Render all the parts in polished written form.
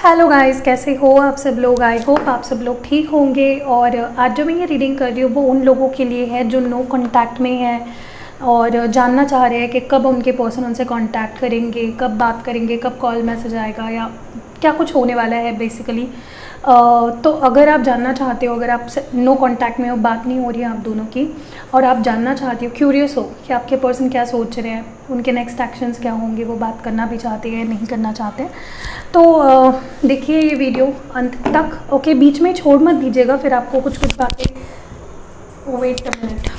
Hello guys, कैसे हो आप सब लोग। आई होप आप सब लोग ठीक होंगे। और आज जो मैं ये रीडिंग कर रही हूँ वो उन लोगों के लिए है जो नो कांटेक्ट में है और जानना चाह रहे हैं कि कब उनके पर्सन उनसे कांटेक्ट करेंगे, कब बात करेंगे, कब कॉल मैसेज आएगा या क्या कुछ होने वाला है बेसिकली। तो अगर आप जानना चाहते हो, अगर आप नो कांटेक्ट में हो, बात नहीं हो रही है आप दोनों की, और आप जानना चाहते हो, क्यूरियस हो कि आपके पर्सन क्या सोच रहे हैं, उनके नेक्स्ट एक्शंस क्या होंगे, वो बात करना भी चाहते हैं नहीं करना चाहते हैं, तो देखिए ये वीडियो अंत तक। ओके, बीच में छोड़ मत दीजिएगा, फिर आपको कुछ कुछ बातें वेट अ मिनट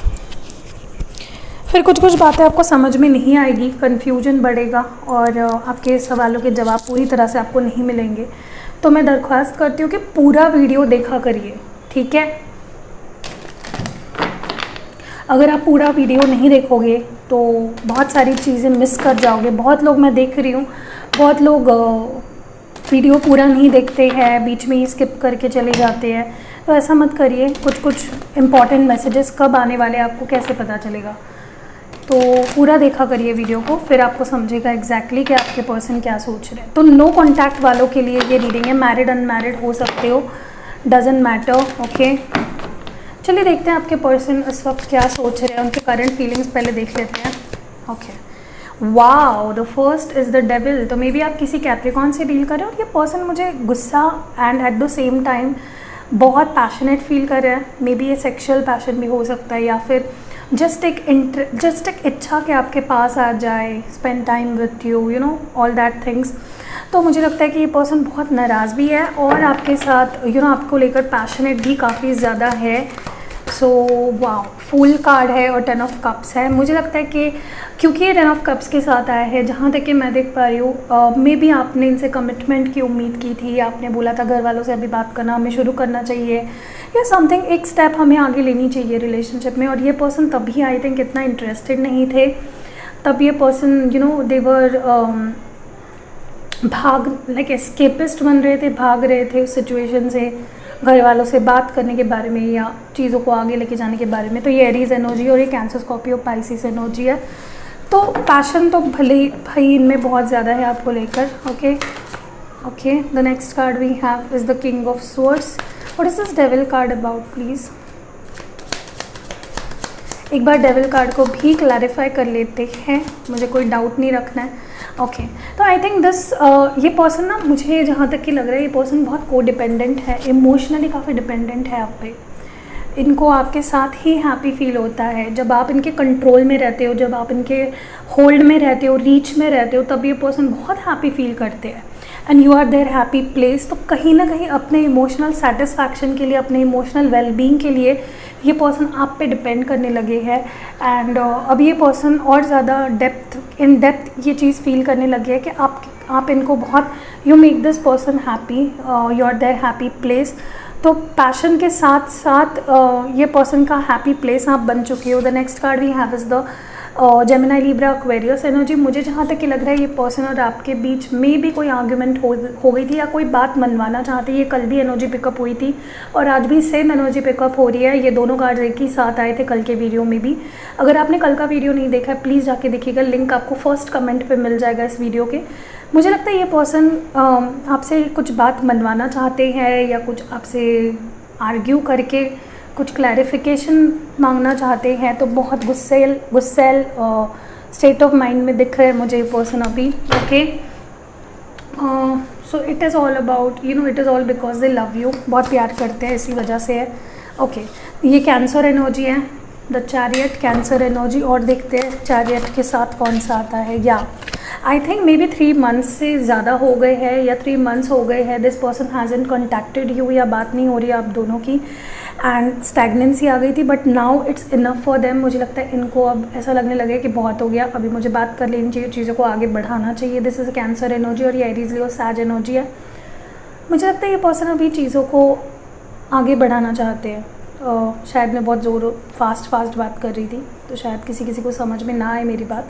फिर कुछ कुछ बातें आपको समझ में नहीं आएगी, कन्फ्यूजन बढ़ेगा और आपके सवालों के जवाब पूरी तरह से आपको नहीं मिलेंगे। तो मैं दरख्वास्त करती हूँ कि पूरा वीडियो देखा करिए, ठीक है। अगर आप पूरा वीडियो नहीं देखोगे तो बहुत सारी चीज़ें मिस कर जाओगे। बहुत लोग, मैं देख रही हूँ, बहुत लोग वीडियो पूरा नहीं देखते हैं, बीच में ही स्किप करके चले जाते हैं। तो ऐसा मत करिए। कुछ कुछ इम्पॉर्टेंट मैसेजेस कब आने वाले हैं आपको कैसे पता चलेगा। तो पूरा देखा करिए वीडियो को, फिर आपको समझेगा एग्जैक्टली कि आपके पर्सन क्या सोच रहे हैं। तो नो कॉन्टैक्ट वालों के लिए ये रीडिंग है। मैरिड अनमैरिड हो सकते हो, डजेंट मैटर। ओके, चलिए देखते हैं आपके पर्सन इस वक्त क्या सोच रहे हैं, उनके करंट फीलिंग्स पहले देख लेते हैं। Okay, wow, the first is the devil. तो मे बी आप किसी कैप्रिकॉन से डील कर रहे हो और ये पर्सन मुझे गुस्सा and at the same time बहुत पैशनेट फील कर रहा है। मे बी ये सेक्शुअल पैशन भी हो सकता है या फिर जस्ट एक इच्छा कि आपके पास आ जाए, spend time with you, you know all that things. तो मुझे लगता है कि ये पर्सन बहुत नाराज़ भी है और आपके साथ आपको लेकर पैशनेट भी काफ़ी ज़्यादा है। सो वाओ, फूल कार्ड है और 10 ऑफ कप्स है। मुझे लगता है कि क्योंकि ये 10 ऑफ कप्स के साथ आया है, जहाँ तक कि मैं देख पा रही हूँ, मे बी आपने इनसे कमिटमेंट की उम्मीद की थी, आपने बोला था घर वालों से अभी बात करना हमें शुरू करना चाहिए या समथिंग, एक स्टेप हमें आगे लेनी चाहिए रिलेशनशिप में। और ये पर्सन तभी आई थिंक इतना इंटरेस्टेड नहीं थे। तब ये पर्सन देवर लाइक एस्केपिस्ट बन रहे थे, भाग रहे थे उस सिचुएशन से, घर वालों से बात करने के बारे में या चीज़ों को आगे लेके जाने के बारे में। तो ये एरीज एनर्जी और ये कैंसर स्कॉर्पियो पाइसिस एनर्जी है। तो पैशन तो भले भाई इनमें बहुत ज़्यादा है आपको लेकर। Okay okay, the next card we have is the king of swords. What is this devil card about please. एक बार डेविल कार्ड को भी क्लैरिफाई कर लेते हैं, मुझे कोई डाउट नहीं रखना है। ओके, तो आई थिंक दिस ये पर्सन ना, मुझे जहाँ तक कि लग रहा है ये पर्सन बहुत को डिपेंडेंट है, इमोशनली काफ़ी डिपेंडेंट है आप पे। इनको आपके साथ ही हैप्पी फील होता है जब आप इनके कंट्रोल में रहते हो, जब आप इनके होल्ड में रहते हो, रीच में रहते हो, तब ये पर्सन बहुत हैप्पी फील करते हैं and you are their happy place. तो कहीं ना कहीं अपने इमोशनल सेटिस्फैक्शन के लिए, अपने इमोशनल वेलबींग के लिए ये पर्सन आप पे डिपेंड करने लगे हैं। एंड अब ये पर्सन और ज़्यादा इन डेप्थ ये चीज़ फील करने लगे है कि आप इनको बहुत, you make this person happy, you are their happy place. तो पैशन के साथ साथ ये पर्सन का हैप्पी प्लेस आप बन चुके हो। The next card we have is the Gemini Libra Aquarius energy. मुझे जहाँ तक कि लग रहा है ये पर्सन और आपके बीच में भी कोई आर्ग्यूमेंट हो गई थी या कोई बात मनवाना चाहते। ये कल भी एनर्जी पिकअप हुई थी और आज भी सेम एनर्जी पिकअप हो रही है। ये दोनों कार्ड एक ही साथ आए थे कल के वीडियो में भी। अगर आपने कल का वीडियो नहीं देखा है प्लीज़ जाके देखिएगा, लिंक आपको फर्स्ट कमेंट पे मिल जाएगा इस वीडियो के। मुझे लगता है ये पर्सन आपसे कुछ बात मनवाना चाहते हैं या कुछ आपसे आर्ग्यू करके कुछ क्लैरिफिकेशन मांगना चाहते हैं। तो बहुत गुस्सेल स्टेट ऑफ माइंड में दिख रहा है मुझे ये पर्सन अभी। Okay, so it is all about it is all because they love you, बहुत प्यार करते हैं इसी वजह से है। ओके, ये कैंसर एनर्जी है, द चैरियट कैंसर एनर्जी। और देखते हैं चैरियट के साथ कौन सा आता है। या I think may be 3 months से ज़्यादा हो गए हैं या 3 मंथ्स हो गए हैं दिस पर्सन हैज़न्ट कॉन्टैक्टेड यू, या बात नहीं हो रही है आप दोनों की एंड स्टैग्नेंसी आ गई थी, but now it's enough for them. मुझे लगता है इनको अब ऐसा लगने लगे कि बहुत हो गया, अभी मुझे बात कर लेनी चाहिए, चीज़ों को आगे बढ़ाना चाहिए। This is a cancer energy और ये एरीज लियो सैज एनर्जी है। मुझे लगता है ये पर्सन अभी चीज़ों को आगे बढ़ाना चाहते हैं। शायद मैं बहुत फास्ट बात कर रही थी तो शायद किसी को समझ में ना आए मेरी बात।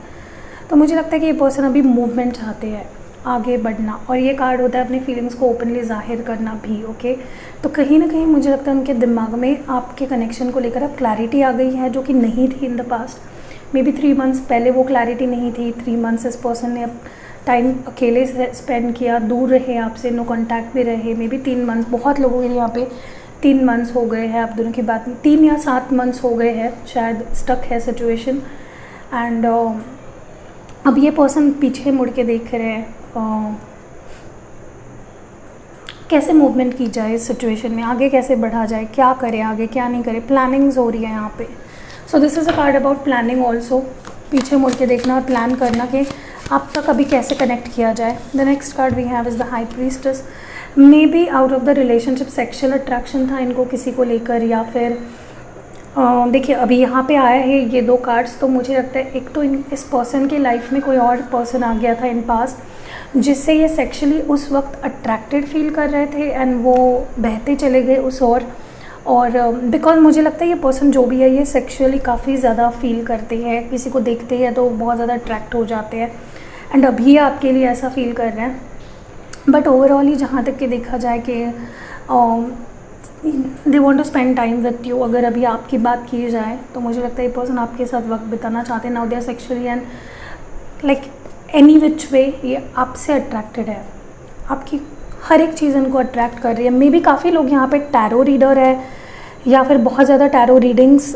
तो मुझे लगता है कि ये पर्सन अभी मूवमेंट चाहते हैं, आगे बढ़ना। और ये कार्ड होता है अपनी फीलिंग्स को ओपनली जाहिर करना भी। ओके, तो कहीं ना कहीं मुझे लगता है उनके दिमाग में आपके कनेक्शन को लेकर अब क्लैरिटी आ गई है जो कि नहीं थी in the past. May be 3 months पहले वो क्लैरिटी नहीं थी। 3 मंथ्स इस पर्सन ने अब टाइम अकेले स्पेंड किया, दूर रहे आपसे, नो कांटेक्ट में रहे, मे बी 3 मंथ, बहुत लोगों के लिए यहाँ पे 3 मंथ्स हो गए हैं आप दोनों की बात में, 3 या 7 मंथ्स हो गए हैं शायद, स्टक है सिचुएशन। एंड अब ये पर्सन पीछे मुड़ के देख रहे हैं कैसे मूवमेंट की जाए इस सिचुएशन में, आगे कैसे बढ़ा जाए, क्या करे आगे क्या नहीं करे, प्लानिंग्स हो रही है यहाँ पे। So this is a card about planning also, पीछे मुड़ के देखना और प्लान करना कि आप तक अभी कैसे कनेक्ट किया जाए। The next card we have is the high priestess. Maybe out of the relationship sexual attraction था इनको किसी को लेकर, या फिर देखिए अभी यहाँ पे आया है ये 2 कार्ड्स, तो मुझे लगता है एक तो इस पर्सन की लाइफ में कोई और पर्सन आ गया था इन पास्ट जिससे ये सेक्शुअली उस वक्त अट्रैक्टेड फील कर रहे थे एंड वो बहते चले गए उस और बिकॉज मुझे लगता है ये पर्सन जो भी है ये सेक्शुअली काफ़ी ज़्यादा फील करते हैं, किसी को देखते हैं तो बहुत ज़्यादा अट्रैक्ट हो जाते हैं एंड अभी आपके लिए ऐसा फील कर रहे हैं। बट ओवरऑल ही जहाँ तक कि देखा जाए कि they want to spend time with you, अगर अभी आपकी बात की जाए तो मुझे लगता है ये पर्सन आपके साथ वक्त बिताना चाहते हैं। Now they are sexually and like any which way ये आपसे अट्रैक्टेड है, आपकी हर एक चीज़ इनको अट्रैक्ट कर रही है। मे बी काफ़ी लोग यहाँ पे टैरो रीडर है या फिर बहुत ज़्यादा टैरो रीडिंग्स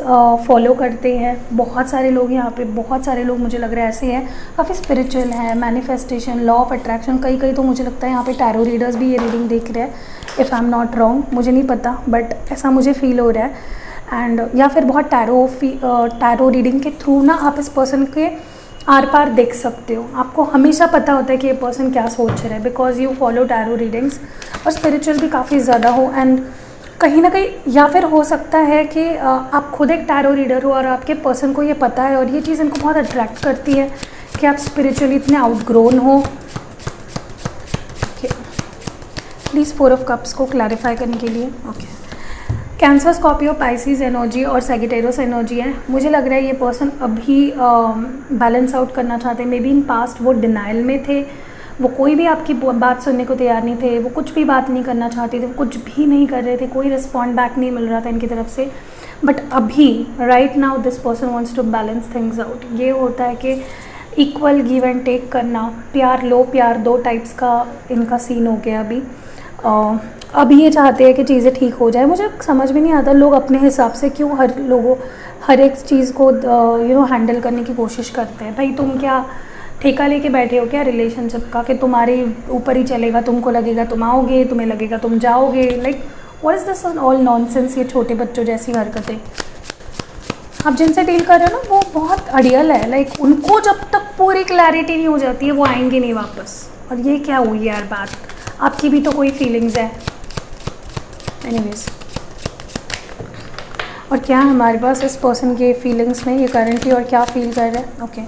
फॉलो करते हैं, बहुत सारे लोग यहाँ पे, बहुत सारे लोग मुझे लग रहा है ऐसे हैं, काफ़ी स्पिरिचुअल है, मैनिफेस्टेशन, लॉ ऑफ अट्रैक्शन, कई तो मुझे लगता है यहाँ पे टैरो रीडर्स भी ये रीडिंग देख रहे हैं, if I am not wrong, मुझे नहीं पता बट ऐसा मुझे फील हो रहा है। एंड या फिर बहुत टैरो रीडिंग के थ्रू ना आप इस पर्सन के आर पार देख सकते हो, आपको हमेशा पता होता है कि ये पर्सन क्या सोच रहा है because you follow tarot readings, और स्पिरिचुअल भी काफ़ी ज़्यादा हो एंड कहीं ना कहीं या फिर हो सकता है कि आप खुद एक टैरो रीडर हो और आपके पर्सन को ये पता है और ये चीज़ इनको बहुत अट्रैक्ट करती है कि आप स्पिरिचुअली इतने आउटग्रोन हो। प्लीज़ 4 ऑफ कप्स को क्लैरिफाई करने के लिए। Okay, cancer, Scorpio, Pisces energy और सैजिटेरियस एनर्जी है। मुझे लग रहा है ये पर्सन अभी बैलेंस आउट करना चाहते हैं, मे बी इन पास्ट वो डिनाइल में थे, वो कोई भी आपकी बात सुनने को तैयार नहीं थे, वो कुछ भी बात नहीं करना चाहते थे, वो कुछ भी नहीं कर रहे थे, कोई रिस्पॉन्ड बैक नहीं मिल रहा था इनकी तरफ से। बट अभी right now this person wants to balance things out. ये होता है कि इक्वल गिव एंड टेक करना, प्यार लो प्यार दो टाइप्स का इनका सीन हो गया अभी। अभी ये चाहते हैं कि चीज़ें ठीक हो जाए। मुझे समझ में नहीं आता लोग अपने हिसाब से क्यों हर एक चीज़ को हैंडल करने की कोशिश करते हैं। भाई तुम क्या ठेका लेके बैठे हो क्या रिलेशनशिप का कि तुम्हारे ऊपर ही चलेगा, तुमको लगेगा तुम आओगे, तुम्हें लगेगा तुम जाओगे। Like what is this all nonsense, ये छोटे बच्चों जैसी हरकतें। आप जिनसे डील कर रहे हो ना वो बहुत अड़ियल है, लाइक उनको जब तक पूरी क्लैरिटी नहीं हो जाती है वो आएंगे नहीं वापस। और ये क्या हुई यार बात, आपकी भी तो कोई फीलिंग्स है। एनीवेज, और क्या है हमारे पास इस पर्सन के फीलिंग्स में, ये करंटली और क्या फील कर रहे हैं। ओके,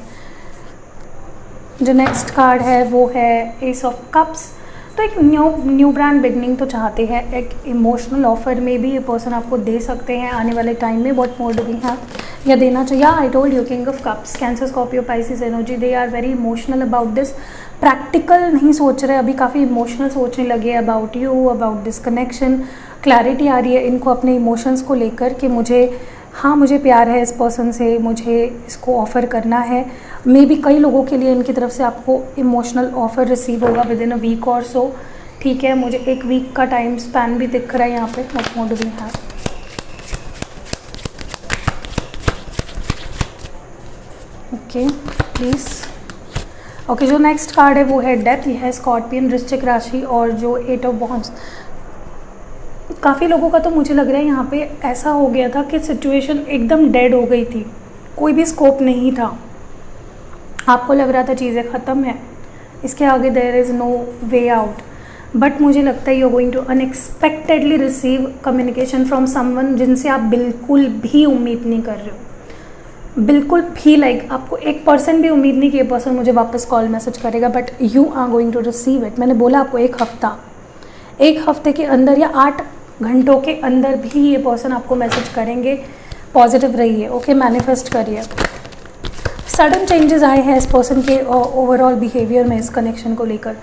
जो नेक्स्ट कार्ड है वो है एस ऑफ कप्स। तो एक न्यू ब्रांड बिगनिंग तो चाहते हैं, एक इमोशनल ऑफर में भी ये पर्सन आपको दे सकते हैं आने वाले टाइम में। What more do we have, या देना चाहिए। I told you, king of cups, Cancer, Scorpio, Pisces energy, they are very emotional about this. Practical नहीं सोच रहे अभी, काफ़ी इमोशनल सोचने लगे about you, about this connection. Clarity आ रही है इनको अपने इमोशंस को लेकर कि मुझे प्यार है इस पर्सन से, मुझे इसको ऑफ़र करना है। मे बी कई लोगों के लिए इनकी तरफ से आपको इमोशनल ऑफ़र रिसीव होगा विद इन अ वीक और सो। ठीक है, मुझे 1 वीक का टाइम स्पैन भी दिख रहा है यहाँ पे। What more do we have, okay please. Okay, जो नेक्स्ट कार्ड है वो है डेथ। यह है स्कॉर्पियन, वृश्चिक राशि, और जो 8 ऑफ वॉन्ड्स। काफ़ी लोगों का तो मुझे लग रहा है यहाँ पे ऐसा हो गया था कि सिचुएशन एकदम डेड हो गई थी, कोई भी स्कोप नहीं था, आपको लग रहा था चीज़ें ख़त्म है, इसके आगे there is no way out. But मुझे लगता है you are going to unexpectedly receive communication from someone जिनसे आप बिल्कुल भी उम्मीद नहीं कर रहे हो, बिल्कुल भी। लाइक आपको 1% भी उम्मीद नहीं कि ये पर्सन मुझे वापस कॉल मैसेज करेगा, but you are going to receive it. मैंने बोला आपको 1 हफ्ते के अंदर या 8 घंटों के अंदर भी ये पर्सन आपको मैसेज करेंगे। पॉजिटिव रहिए, ओके, मैनिफेस्ट करिए। सडन चेंजेस आए हैं इस पर्सन के ओवरऑल बिहेवियर में, इस कनेक्शन को लेकर।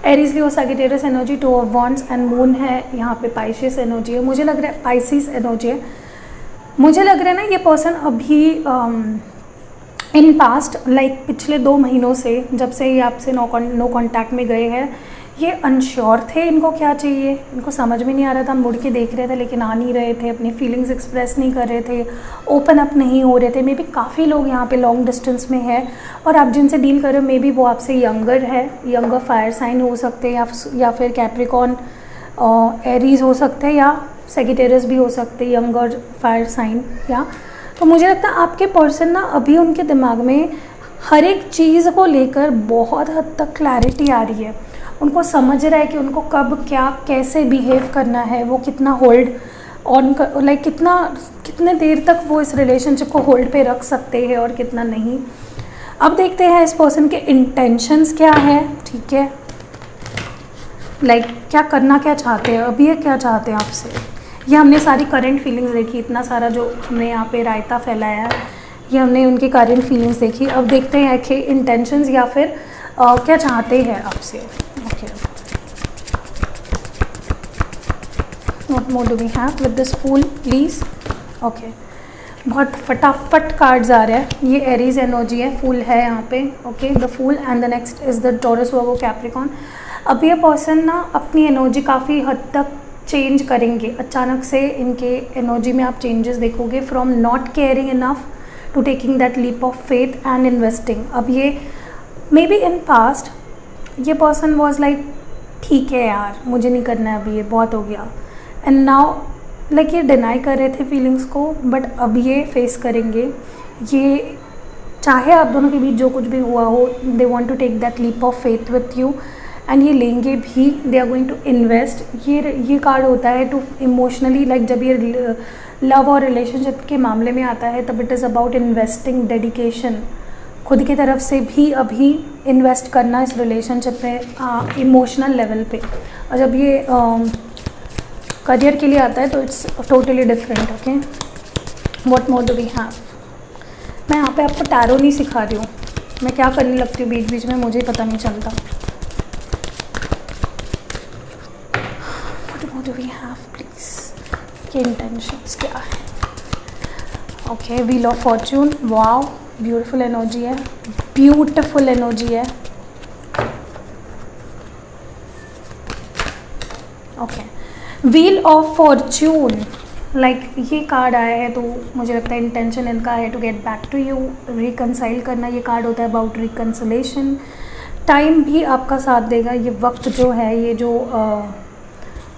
एरीज की वो Sagittarius energy, 2 of wands and moon है यहाँ पे, पाइसिस एनर्जी है। मुझे लग रहा है पाइसिस एनर्जी है, मुझे लग रहा है ना ये पर्सन अभी इन पास्ट लाइक पिछले 2 महीनों से जब से ये आपसे नो कांटेक्ट में गए हैं, ये अनश्योर थे इनको क्या चाहिए, इनको समझ में नहीं आ रहा था, मुड़ के देख रहे थे लेकिन आ नहीं रहे थे, अपनी फीलिंग्स एक्सप्रेस नहीं कर रहे थे, ओपन अप नहीं हो रहे थे। मे बी काफ़ी लोग यहाँ पे लॉन्ग डिस्टेंस में है और आप जिनसे डील कर रहे हो मे बी वो आपसे यंगर है, यंगर फायर साइन हो सकते हैं या फिर कैप्रिकॉन एरीज हो सकते हैं या सेगिटेरियस भी हो सकते हैं, यंगर फायर साइन। या तो मुझे लगता है आपके पर्सन ना अभी उनके दिमाग में हर एक चीज़ को लेकर बहुत हद तक क्लैरिटी आ रही है, उनको समझ रहा है कि उनको कब क्या कैसे बिहेव करना है, वो कितना होल्ड ऑन लाइक कितने देर तक वो इस रिलेशनशिप को होल्ड पे रख सकते हैं और कितना नहीं। अब देखते हैं इस पर्सन के इंटेंशंस क्या है, ठीक है, लाइक क्या करना क्या चाहते हैं, अभी ये क्या चाहते हैं आपसे। ये हमने सारी करंट फीलिंग्स देखी, इतना सारा जो हमने यहाँ पे रायता फैलाया है, ये हमने उनकी करंट फीलिंग्स देखी। अब देखते हैं कि इंटेंशंस या फिर क्या चाहते हैं आपसे। Okay, what more do we have with this fool please. Okay, बहुत फटाफट कार्ड्स आ रहे हैं। ये एरीज एनर्जी है, फूल है यहाँ पे। Okay, the fool and the next is the Taurus Virgo Capricorn. अब ये पर्सन ना अपनी एनर्जी काफ़ी हद तक चेंज करेंगे, अचानक से इनके एनर्जी में आप चेंजेस देखोगे, from not caring enough to taking that leap of faith and investing. अब ये मे बी इन पास्ट ये पर्सन वॉज लाइक ठीक है यार मुझे नहीं करना है अभी, ये बहुत हो गया, एंड नाउ लाइक ये डिनाई कर रहे थे फीलिंग्स को, बट अब ये फेस करेंगे। ये चाहे आप दोनों के बीच जो कुछ भी हुआ हो, they want to take that leap of faith with you and ये लेंगे भी, they are going to invest. ये कार्ड होता है टू इमोशनली लाइक जब ये लव और रिलेशनशिप के मामले में आता है तब it is about investing, dedication, खुद की तरफ से भी अभी इन्वेस्ट करना इस रिलेशनशिप में इमोशनल लेवल पे। और जब ये करियर के लिए आता है तो it's totally different. Okay, what more do we have. मैं यहाँ पे आपको टैरो नहीं सिखा रही हूँ, मैं क्या करने लगती हूँ बीच बीच में मुझे पता नहीं चलता। What more do we have please, के इंटेंशंस क्या है। Okay, wheel of fortune, wow beautiful energy है, ब्यूटीफुल एनर्जी है। Okay, wheel of fortune, like ये कार्ड आया है तो मुझे लगता है इंटेंशन इनका है to get back to you, reconcile करना। ये कार्ड होता है अबाउट रिकनसिलेशन। टाइम भी आपका साथ देगा, ये वक्त जो है, ये जो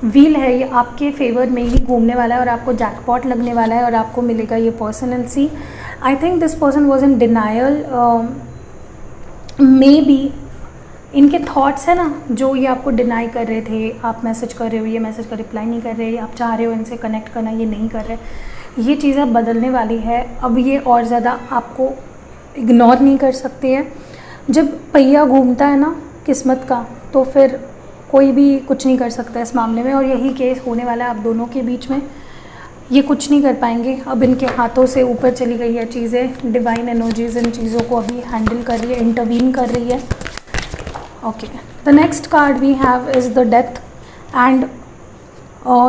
व्हील है ये आपके फेवर में ही घूमने वाला है और आपको जैकपॉट लगने वाला है और आपको मिलेगा ये person. And see I think this person was in denial, maybe इनके थॉट्स है ना जो ये आपको डिनाई कर रहे थे, आप मैसेज कर रहे हो, ये मैसेज का रिप्लाई नहीं कर रहे, आप चाह रहे हो इनसे कनेक्ट करना, ये नहीं कर रहे, ये चीज़ें बदलने वाली है। अब ये और ज़्यादा आपको इग्नोर नहीं कर सकते हैं। जब पहिया घूमता है ना किस्मत का तो फिर कोई भी कुछ नहीं कर सकता इस मामले में, और यही केस होने वाला है आप दोनों के बीच में। ये कुछ नहीं कर पाएंगे, अब इनके हाथों से ऊपर चली गई है चीज़ें, डिवाइन एनर्जीज इन चीज़ों को अभी हैंडल कर रही है, इंटरवीन कर रही है। Okay, the next card we have is the death and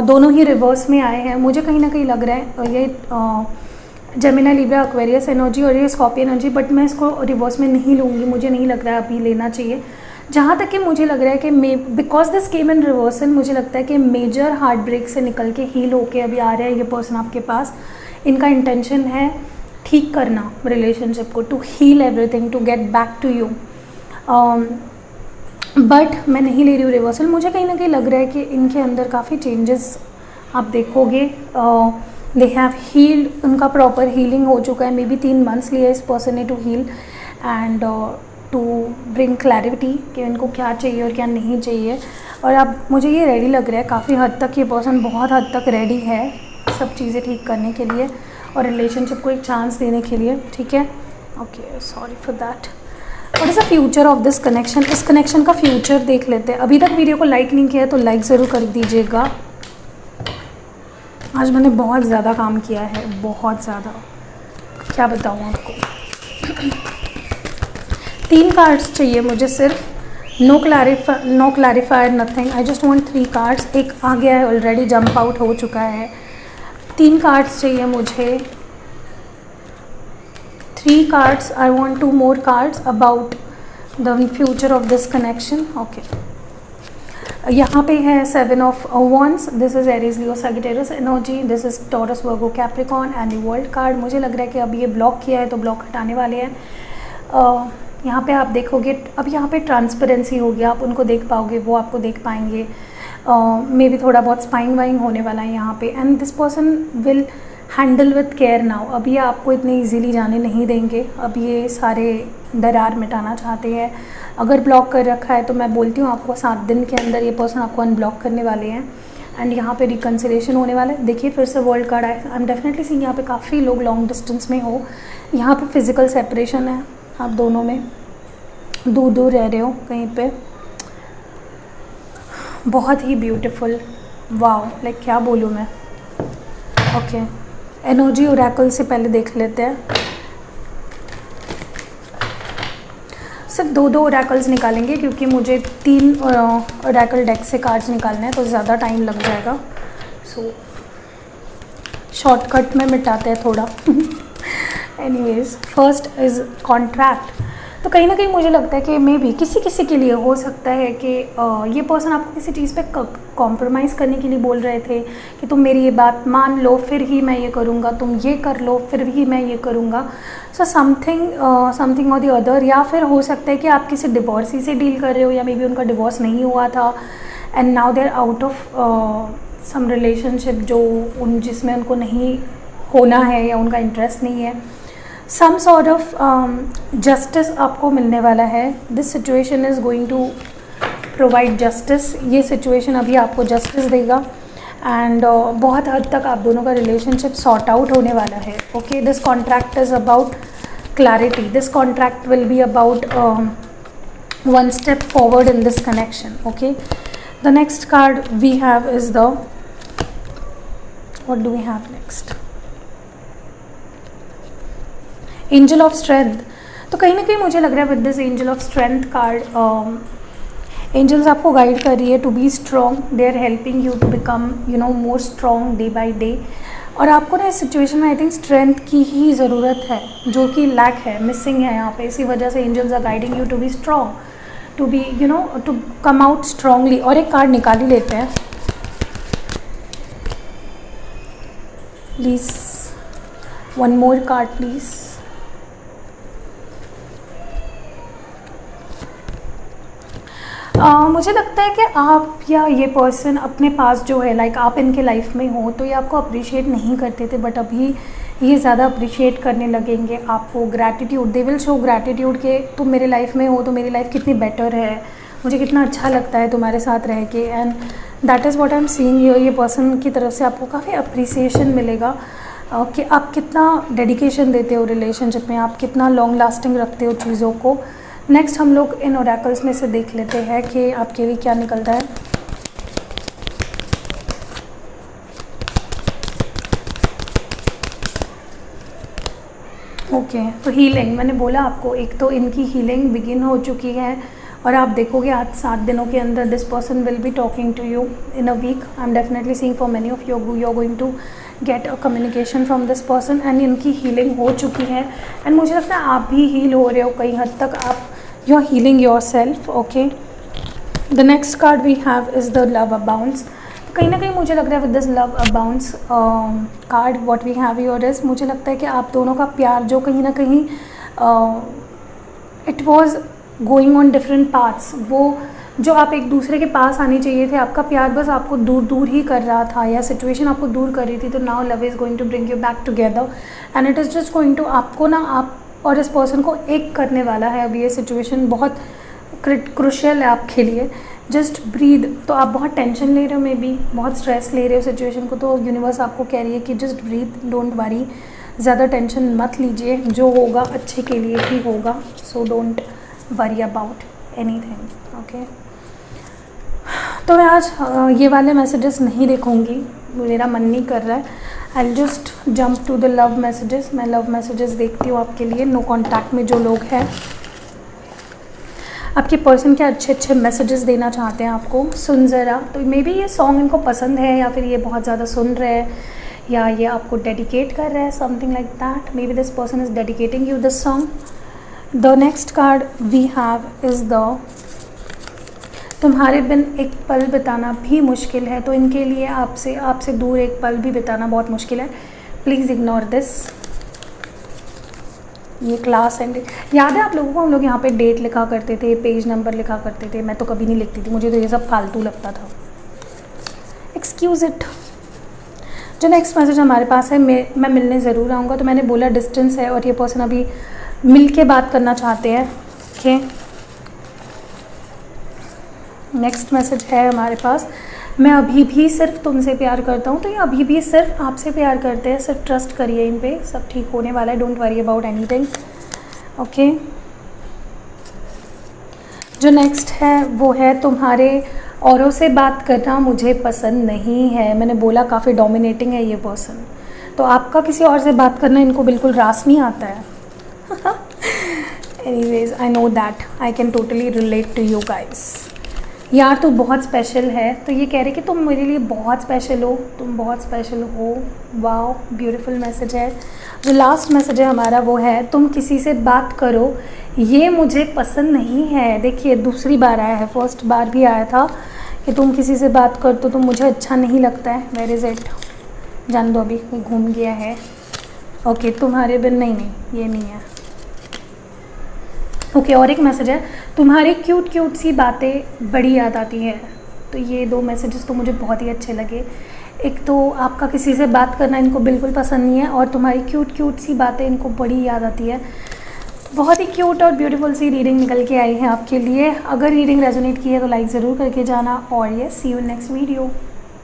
दोनों ही रिवर्स में आए हैं। मुझे कहीं ना कहीं लग रहा है ये जेमिनी, लिब्रा, एक्वेरियस एनर्जी और ये स्कॉर्पियो एनर्जी, बट मैं इसको रिवर्स में नहीं लूँगी, मुझे नहीं लग रहा है अभी लेना चाहिए। जहाँ तक कि मुझे लग रहा है कि because this came in reversal, मुझे लगता है कि मेजर हार्ट ब्रेक से निकल के हील होके अभी आ रहा है ये पर्सन आपके पास। इनका इंटेंशन है ठीक करना रिलेशनशिप को, to heal everything, to get back to you, but मैं नहीं ले रही हूँ रिवर्सल। मुझे कहीं ना कहीं लग रहा है कि इनके अंदर काफ़ी चेंजेस आप देखोगे। दे हैव हील्ड, उनका प्रॉपर हीलिंग हो चुका है, मे बी 3 months लिए इस पर्सन ने to heal and to bring clarity कि इनको क्या चाहिए और क्या नहीं चाहिए। और अब मुझे ये रेडी लग रहा है काफ़ी हद तक, ये पर्सन बहुत हद तक रेडी है सब चीज़ें ठीक करने के लिए और रिलेशनशिप को एक चांस देने के लिए। ठीक है, okay, sorry for that. What is the future of this connection. इस कनेक्शन का फ्यूचर देख लेते हैं। अभी तक वीडियो को लाइक नहीं किया है तो लाइक ज़रूर कर दीजिएगा। आज मैंने बहुत ज़्यादा काम किया है, बहुत ज़्यादा, क्या बताऊँ आपको। 3 कार्ड्स चाहिए मुझे सिर्फ, no clarifier, nothing, I just want 3 cards. एक आ गया है ऑलरेडी, जंप आउट हो चुका है। 3 कार्ड्स चाहिए मुझे, 3 cards. I want 2 more cards about the future of this connection. Okay. यहाँ पे है 7 of Wands. This is Aries, Leo, Sagittarius energy. This is Taurus, Virgo, Capricorn and the World card. मुझे लग रहा है कि अब ये ब्लॉक किया है तो ब्लॉक हटाने वाले हैं. यहाँ पे आप देखोगे अब यहाँ पे ट्रांसपेरेंसी होगी, आप उनको देख पाओगे, वो आपको देख पाएंगे. मे बी थोड़ा बहुत स्पाइंग वाइंग होने वाला है यहाँ पे. And this person will handle with care now. अब ये आपको इतने इजीली जाने नहीं देंगे. अब ये सारे दरार मिटाना चाहते हैं. अगर ब्लॉक कर रखा है तो मैं बोलती हूँ आपको 7 दिन के अंदर ये पर्सन आपको अनब्लॉक करने वाले हैं. एंड यहाँ पे रिकन्सिलेशन होने वाला है. देखिए फिर से वर्ल्ड कार्ड आए. आई एम डेफिनेटली सीइंग यहाँ पे काफ़ी लोग लॉन्ग डिस्टेंस में हो. यहाँ पे फिज़िकल सेपरेशन है, आप दोनों में दूर दूर रह रहे हो कहीं पे. बहुत ही ब्यूटीफुल. वाओ, लाइक क्या बोलूँ मैं. ओके, एनर्जी ओरेकल से पहले देख लेते हैं. सिर्फ 2 ओरेकल्स निकालेंगे क्योंकि मुझे 3 ओरेकल डेक से कार्ड्स निकालने हैं तो ज़्यादा टाइम लग जाएगा. सो शॉर्टकट में मिटाते हैं थोड़ा. Anyways, first is contract. तो कहीं ना कहीं मुझे लगता है कि मे बी किसी किसी के लिए हो सकता है कि ये पर्सन आपको किसी चीज़ पे कॉम्प्रोमाइज़ करने के लिए बोल रहे थे कि तुम मेरी ये बात मान लो फिर ही मैं ये करूँगा, तुम ये कर लो फिर ही मैं ये करूँगा. सो समथिंग और द अदर. या फिर हो सकता है कि आप किसी डिवोर्सी से डील कर रहे हो या मे बी उनका डिवोर्स नहीं हुआ था and now they are out of some relationship जो जिसमें उनको नहीं होना है या उनका इंटरेस्ट नहीं है. सम सॉर्ट ऑफ जस्टिस आपको मिलने वाला है. This situation is going to provide justice. ये सिचुएशन अभी आपको जस्टिस देगा एंड बहुत हद तक आप दोनों का रिलेशनशिप सॉर्ट आउट होने वाला है. Okay, this contract is about clarity. This contract will be about 1 step forward in this connection. Okay, the next card we have is the, what do we have next? Angel of strength. तो कहीं ना कहीं मुझे लग रहा है with this angel of strength card, angels आपको guide कर रही है to be strong. They are helping you to become more strong day by day. और आपको ना इस सिचुएशन में आई थिंक स्ट्रेंथ की ही ज़रूरत है जो कि लैक है, मिसिंग है यहाँ पे. इसी वजह से angels are guiding you to be strong, to be to come out strongly. और एक कार्ड निकाल ही लेते हैं प्लीज़. 1 more card please. मुझे लगता है कि आप या ये पर्सन अपने पास जो है लाइक आप इनके लाइफ में हो तो ये आपको अप्रिशिएट नहीं करते थे बट अभी ये ज़्यादा अप्रिशिएट करने लगेंगे आपको. Gratitude, they will show gratitude के तुम मेरे लाइफ में हो तो मेरी लाइफ कितनी बेटर है, मुझे कितना अच्छा लगता है तुम्हारे साथ रह के. And that is what I am seeing. ये पर्सन की तरफ से आपको काफ़ी अप्रिसिएशन मिलेगा कि आप कितना डेडिकेशन देते हो रिलेशनशिप में, आप कितना लॉन्ग लास्टिंग रखते हो चीज़ों को. नेक्स्ट हम लोग इन ओरेकल्स में से देख लेते हैं कि आपके लिए क्या निकलता है. ओके, तो हीलिंग, मैंने बोला आपको एक तो इनकी हीलिंग बिगिन हो चुकी है और आप देखोगे आज 7 दिनों के अंदर this person will be talking to you in a week. I am definitely seeing for many of you are going to get a communication from this person and इनकी हीलिंग हो चुकी है. एंड मुझे लगता है आप भी हील हो रहे हो कई हद तक. आप you are healing yourself. Okay, the next card we have is the love abounds. कहीं ना कहीं मुझे लग रहा है with this love abounds card what we have your is, मुझे लगता है कि आप दोनों का प्यार जो कहीं ना कहीं it was going on different paths, वो जो आप एक दूसरे के पास आने चाहिए थे, आपका प्यार बस आपको दूर दूर ही कर रहा था या सिचुएशन आपको दूर कर रही थी. तो now love is going to bring you back together and it is just going to आपको ना आप और इस पर्सन को एक करने वाला है. अब ये सिचुएशन बहुत क्रुशियल है आपके लिए. Just breathe. तो आप बहुत टेंशन ले रहे हो, मे बी बहुत स्ट्रेस ले रहे हो सिचुएशन को, तो यूनिवर्स आपको कह रही है कि जस्ट ब्रीद, डोंट वरी, ज़्यादा टेंशन मत लीजिए, जो होगा अच्छे के लिए ही होगा. So don't worry about anything. Okay, तो मैं आज ये वाले मैसेजेस नहीं देखूँगी, मेरा मन नहीं कर रहा है. I will just jump to the love messages. मैं लव मैसेजेस देखती हूँ आपके लिए. नो कॉन्टैक्ट में जो लोग हैं, आपके पर्सन के अच्छे अच्छे मैसेजेस देना चाहते हैं आपको. सुन ज़रा. तो मे बी ये सॉन्ग इनको पसंद है या फिर ये बहुत ज़्यादा सुन रहे हैं या ये आपको डेडिकेट कर रहा है, something like that. Maybe this person is dedicating you this song. The next card we have is the तुम्हारे बिन एक पल बिताना भी मुश्किल है। तो इनके लिए आपसे दूर एक पल भी बिताना बहुत मुश्किल है। Please ignore this. ये क्लास एंड याद है आप लोगों को, हम लोग यहाँ पे डेट लिखा करते थे, पेज नंबर लिखा करते थे। मैं तो कभी नहीं लिखती थी, मुझे तो ये सब फालतू लगता था। Excuse it. जो नेक्स्ट मैसेज हमारे पास है, मैं मिलने ज़रूर आऊँगा। तो मैंने बोला डिस्टेंस है और ये पर्सन अभी मिल के बात करना चाहते हैं। ओके, नेक्स्ट मैसेज है हमारे पास, मैं अभी भी सिर्फ तुमसे प्यार करता हूँ। तो ये अभी भी सिर्फ आपसे प्यार करते हैं, सिर्फ ट्रस्ट करिए इन पे, सब ठीक होने वाला है। Don't worry about anything. Okay, जो नेक्स्ट है वो है तुम्हारे औरों से बात करना मुझे पसंद नहीं है। मैंने बोला काफ़ी डोमिनेटिंग है ये पर्सन। तो आपका किसी और से बात करना इनको बिल्कुल रास नहीं आता है। Anyways, I know that, I can totally relate to you guys. यार तू बहुत स्पेशल है। तो ये कह रहे कि तुम मेरे लिए बहुत स्पेशल हो, तुम बहुत स्पेशल हो। वाओ, ब्यूटीफुल मैसेज है। जो लास्ट मैसेज है हमारा वो है, तुम किसी से बात करो ये मुझे पसंद नहीं है। देखिए दूसरी बार आया है, फर्स्ट बार भी आया था कि तुम किसी से बात कर तो मुझे अच्छा नहीं लगता है। Where is it? जान दो, अभी कोई घूम गया है। ओके, तुम्हारे बिन नहीं, ये नहीं है। ओके, और एक मैसेज है, तुम्हारी क्यूट क्यूट सी बातें बड़ी याद आती हैं। तो ये दो मैसेजेस तो मुझे बहुत ही अच्छे लगे। एक तो आपका किसी से बात करना इनको बिल्कुल पसंद नहीं है, और तुम्हारी क्यूट क्यूट सी बातें इनको बड़ी याद आती है। बहुत ही क्यूट और ब्यूटीफुल सी रीडिंग निकल के आई है आपके लिए। अगर रीडिंग रेजोनेट की है तो लाइक ज़रूर करके जाना। और ये सी यू नेक्स्ट वीडियो।